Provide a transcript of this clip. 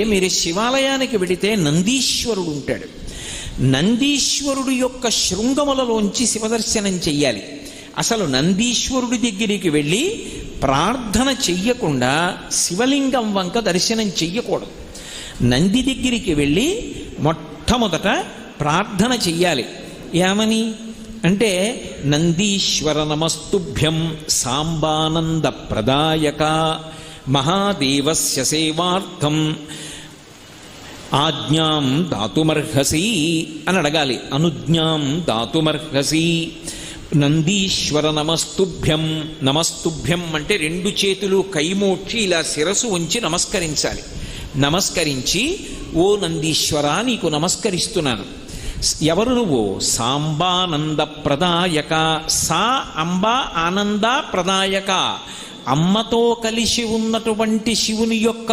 మీరు శివాలయానికి వెడితే నందీశ్వరుడు ఉంటాడు. నందీశ్వరుడు యొక్క శృంగములలోంచి శివదర్శనం చెయ్యాలి. అసలు నందీశ్వరుడి దగ్గరికి వెళ్ళి ప్రార్థన చెయ్యకుండా శివలింగం వంక దర్శనం చెయ్యకూడదు. నంది దగ్గరికి వెళ్ళి మొట్టమొదట ప్రార్థన చెయ్యాలి. ఏమని అంటే, నందీశ్వర నమస్తుభ్యం సాంబానంద ప్రదాయక మహాదేవస్య సేవార్థం ఆజ్ఞాం దాతుమర్హసి అని అడగాలి. అనుజ్ఞాం దాతుమర్హసి. నందీశ్వర నమస్తుభ్యం. నమస్తుభ్యం అంటే రెండు చేతులు కైమోడ్చి ఇలా శిరసు ఉంచి నమస్కరించాలి. నమస్కరించి, ఓ నందీశ్వర నీకు నమస్కరిస్తున్నాను. ఎవరు నువ్వు? సాంబానంద ప్రదాయక. సా అంబ ఆనంద ప్రదాయక. అమ్మతో కలిసి ఉన్నటువంటి శివుని యొక్క